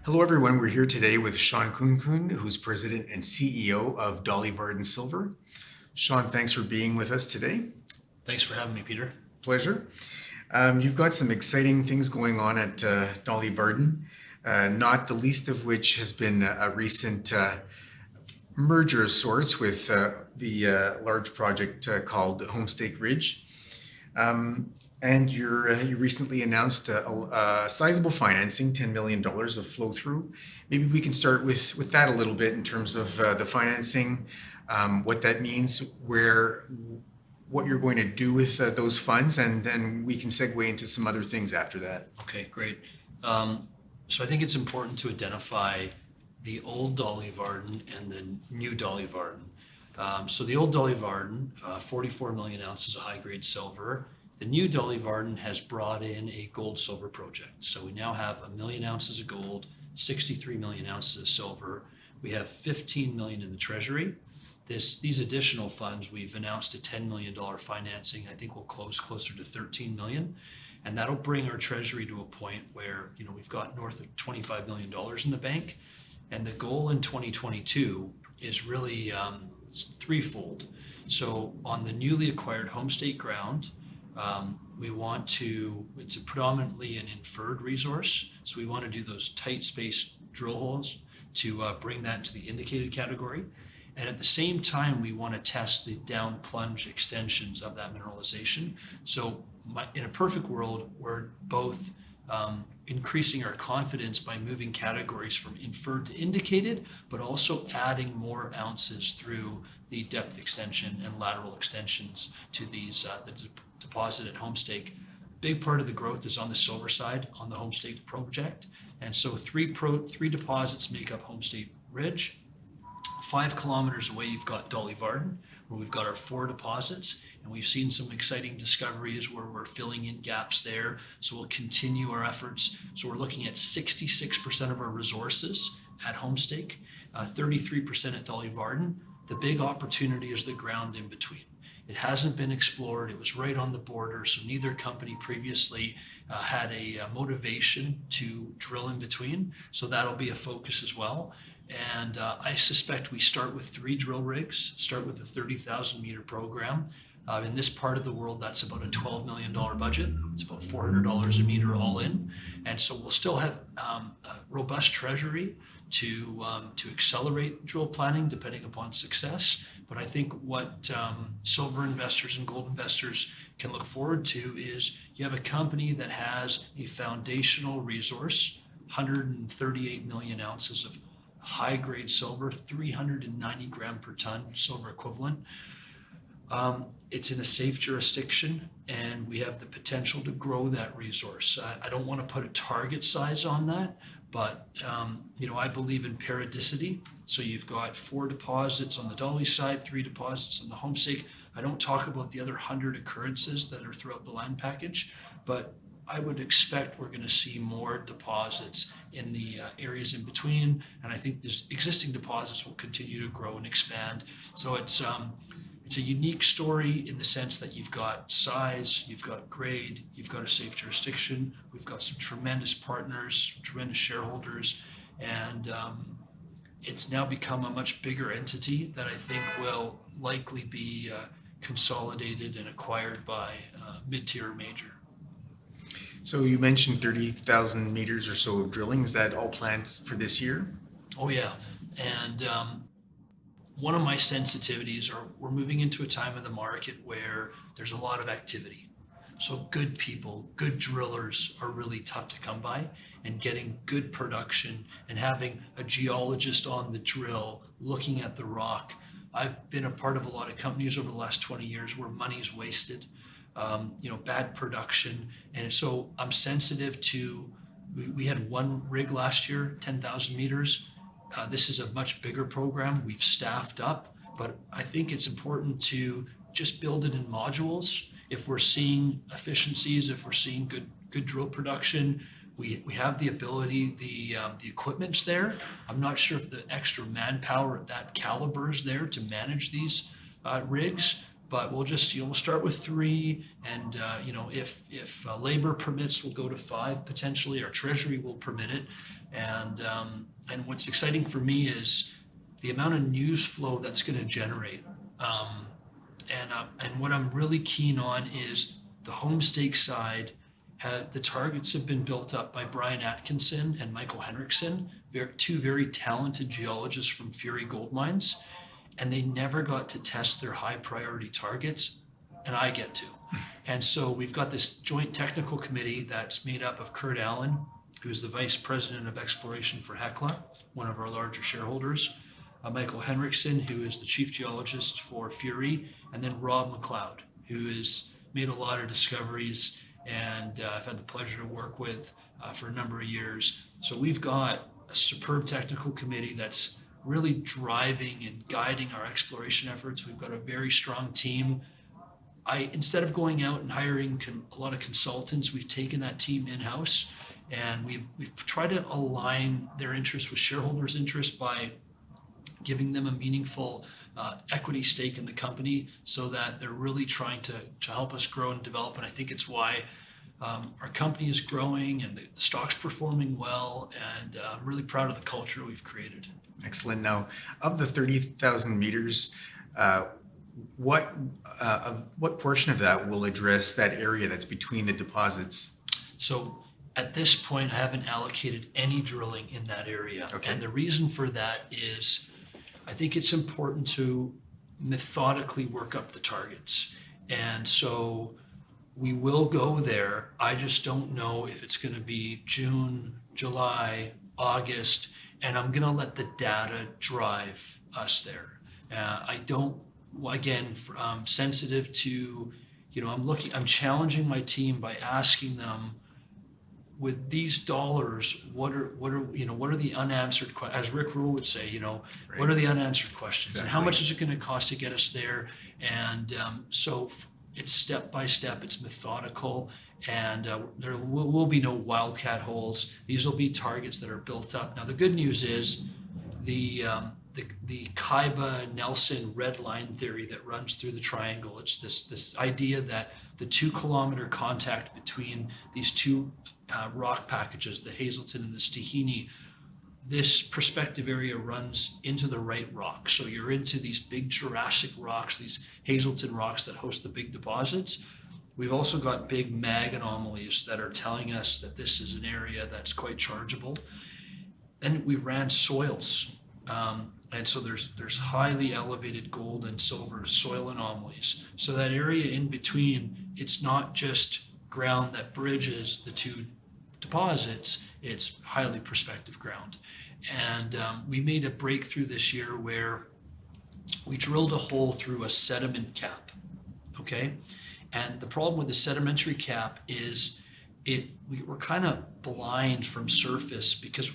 Hello, everyone. We're here today with Shawn Khunkhun, who's president and CEO of Dolly Varden Silver. Shawn, thanks for being with us today. Thanks for having me, Peter. Pleasure. You've got some exciting things going on at Dolly Varden, not the least of which has been a recent merger of sorts with the large project called Homestake Ridge. And you recently announced a sizable financing, $10 million of flow through. Maybe we can start with that a little bit in terms of the financing, what that means, what you're going to do with those funds, and then we can segue into some other things after that. Okay, great. So I think it's important to identify the old Dolly Varden and the new Dolly Varden. So the old Dolly Varden, 44 million ounces of high-grade silver. The new Dolly Varden has brought in a gold-silver project. So we now have 1 million ounces of gold, 63 million ounces of silver. We have 15 million in the treasury. These additional funds, we've announced a $10 million financing. I think we'll close closer to 13 million. And that'll bring our treasury to a point where, we've got north of $25 million in the bank. And the goal in 2022 is really threefold. So on the newly acquired Homestake ground, it's a predominantly an inferred resource. So we want to do those tight space drill holes to bring that to the indicated category. And at the same time, we want to test the down plunge extensions of that mineralization. So in a perfect world, we're both increasing our confidence by moving categories from inferred to indicated, but also adding more ounces through the depth extension and lateral extensions to these the deposit at Homestake. Big part of the growth is on the silver side on the Homestake project. And so three deposits make up Homestake Ridge. 5 kilometers away, you've got Dolly Varden, where we've got our 4 deposits, and we've seen some exciting discoveries where we're filling in gaps there. So we'll continue our efforts. So we're looking at 66% of our resources at Homestake, 33% at Dolly Varden. The big opportunity is the ground in between. It hasn't been explored. It was right on the border, so neither company previously had a motivation to drill in between. So that'll be a focus as well. And I suspect we start with 3 drill rigs, start with a 30,000 meter program. In this part of the world, that's about a $12 million budget. It's about $400 a meter all in. And so we'll still have a robust treasury to accelerate drill planning depending upon success. But I think what silver investors and gold investors can look forward to is you have a company that has a foundational resource, 138 million ounces of high-grade silver, 390 gram per ton silver equivalent. It's in a safe jurisdiction, and we have the potential to grow that resource. I don't want to put a target size on that, but I believe in periodicity. So you've got 4 deposits on the Dolly side, 3 deposits on the Homestake. I don't talk about the other 100 occurrences that are throughout the land package, but I would expect we're going to see more deposits in the areas in between, and I think these existing deposits will continue to grow and expand. So it's a unique story in the sense that you've got size, you've got grade, you've got a safe jurisdiction, we've got some tremendous partners, tremendous shareholders, and it's now become a much bigger entity that I think will likely be consolidated and acquired by mid-tier major. So you mentioned 30,000 meters or so of drilling. Is that all planned for this year? Oh yeah, and one of my sensitivities are we're moving into a time of the market where there's a lot of activity. So good people, good drillers are really tough to come by, and getting good production and having a geologist on the drill looking at the rock. I've been a part of a lot of companies over the last 20 years where money's wasted, bad production. And so I'm sensitive to, we had 1 rig last year, 10,000 meters. This is a much bigger program. We've staffed up, but I think it's important to just build it in modules. If we're seeing efficiencies, if we're seeing good drill production, we have the ability, the equipment's there. I'm not sure if the extra manpower at that caliber is there to manage these rigs, but we'll just, we'll start with 3, and if labor permits, we'll go to 5 potentially. Our treasury will permit it, and what's exciting for me is the amount of news flow that's going to generate. And what I'm really keen on is the homestake side. The targets have been built up by Brian Atkinson and Michael Henriksen, 2 very talented geologists from Fury Gold Mines, and they never got to test their high priority targets, and I get to. And so we've got this joint technical committee that's made up of Kurt Allen, who's the vice president of exploration for Hecla, one of our larger shareholders, Michael Henriksen, who is the chief geologist for Fury, and then Rob McLeod, who has made a lot of discoveries, and I've had the pleasure to work with for a number of years. So we've got a superb technical committee that's really driving and guiding our exploration efforts. We've got a very strong team. Instead of going out and hiring a lot of consultants, we've taken that team in-house, and we've tried to align their interests with shareholders' interests by giving them a meaningful equity stake in the company, so that they're really trying to help us grow and develop. And I think it's why our company is growing and the stock's performing well, and I'm really proud of the culture we've created. Excellent. Now, of the 30,000 meters, what portion of that will address that area that's between the deposits? So at this point, I haven't allocated any drilling in that area. Okay. And the reason for that is I think it's important to methodically work up the targets. And so we will go there. I just don't know if it's going to be June, July, August, and I'm going to let the data drive us there. I don't, again, I'm sensitive to, I'm challenging my team by asking them, with these dollars, what are the unanswered questions? As Rick Rule would say, Right. What are the unanswered questions? Exactly. And how much is it going to cost to get us there? And so it's step by step, it's methodical, and there will be no wildcat holes. These will be targets that are built up. Now, the good news is the Kaiba-Nelson red line theory that runs through the triangle. It's this idea that the 2-kilometer contact between these 2 rock packages, the Hazelton and the Stahini, this prospective area runs into the right rock. So you're into these big Jurassic rocks, these Hazelton rocks that host the big deposits. We've also got big mag anomalies that are telling us that this is an area that's quite chargeable. And we ran soils. And so there's highly elevated gold and silver soil anomalies. So that area in between, it's not just ground that bridges the 2 deposits, it's highly prospective ground. And we made a breakthrough this year where we drilled a hole through a sediment cap, okay? And the problem with the sedimentary cap is we're kind of blind from surface because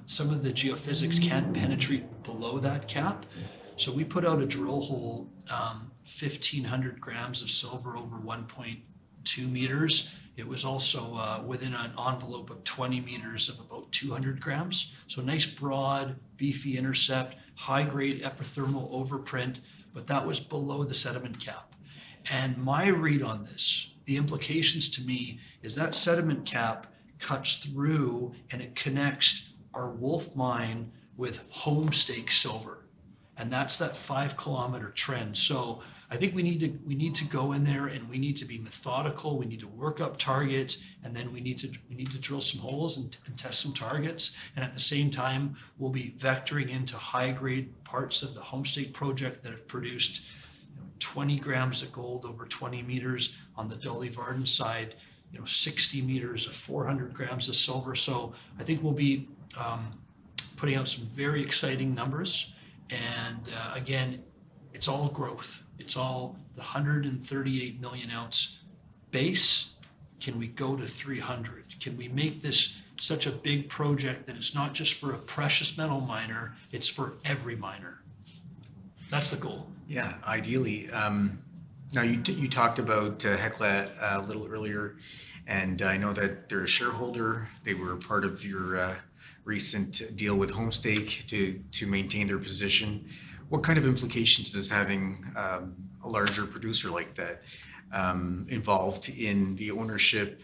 some of the geophysics can't penetrate below that cap. So we put out a drill hole, 1,500 grams of silver over 1.2 meters. It was also within an envelope of 20 meters of about 200 grams. So nice, broad, beefy intercept, high-grade epithermal overprint, but that was below the sediment cap. And my read on this, the implications to me, is that sediment cap cuts through and it connects our Wolf mine with homestake silver. And that's that 5-kilometer trend. So I think we need to go in there and we need to be methodical. We need to work up targets, and then we need to drill some holes and test some targets. And at the same time, we'll be vectoring into high-grade parts of the homestake project that have produced 20 grams of gold over 20 meters on the Dolly Varden side, 60 meters of 400 grams of silver. So I think we'll be putting out some very exciting numbers. And again, it's all growth. It's all the 138 million ounce base. Can we go to 300? Can we make this such a big project that it's not just for a precious metal miner, it's for every miner? That's the goal. Yeah, ideally. Now, you talked about Hecla a little earlier, and I know that they're a shareholder. They were part of your recent deal with Homestake to maintain their position. What kind of implications does having a a larger producer like that involved in the ownership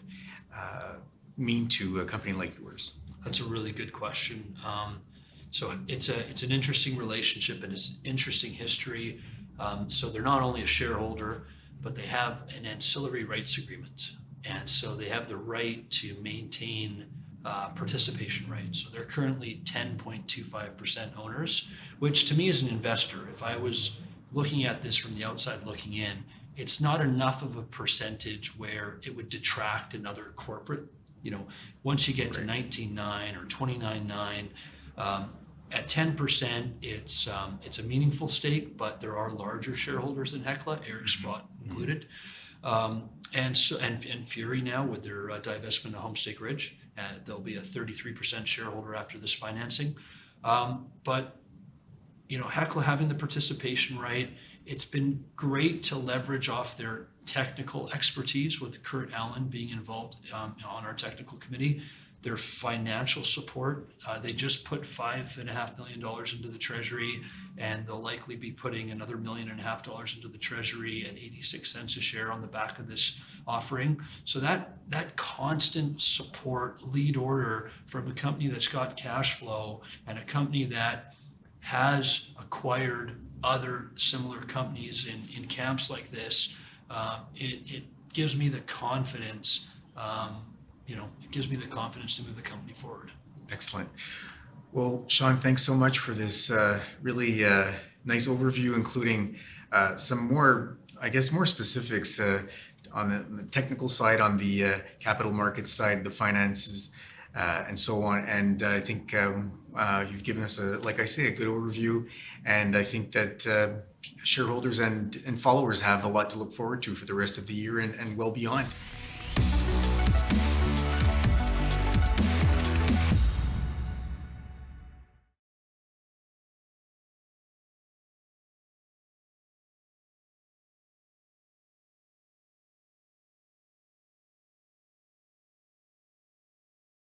mean to a company like yours? That's a really good question. So it's an interesting relationship and it's an interesting history. So they're not only a shareholder, but they have an ancillary rights agreement. And so they have the right to maintain participation rights. So they're currently 10.25% owners, which to me as an investor, if I was looking at this from the outside looking in, it's not enough of a percentage where it would detract another corporate. Once you get to 19.9 or 29.9, at 10%, it's a meaningful stake, but there are larger shareholders than Hecla, Eric Sprott included, and Fury now with their divestment of Homestake Ridge, they'll be a 33% shareholder after this financing. But Hecla having the participation right, it's been great to leverage off their technical expertise with Kurt Allen being involved on our technical committee. Their financial support, they just put $5.5 million into the treasury, and they'll likely be putting another $1.5 million into the treasury at 86 cents a share on the back of this offering. So that constant support, lead order from a company that's got cash flow and a company that has acquired other similar companies in camps like this, it gives me the confidence. It gives me the confidence to move the company forward. Excellent. Well, Shawn, thanks so much for this really nice overview, including some more specifics on the technical side, on the capital markets side, the finances, and so on. And I think you've given us, a good overview. And I think that shareholders and followers have a lot to look forward to for the rest of the year and well beyond.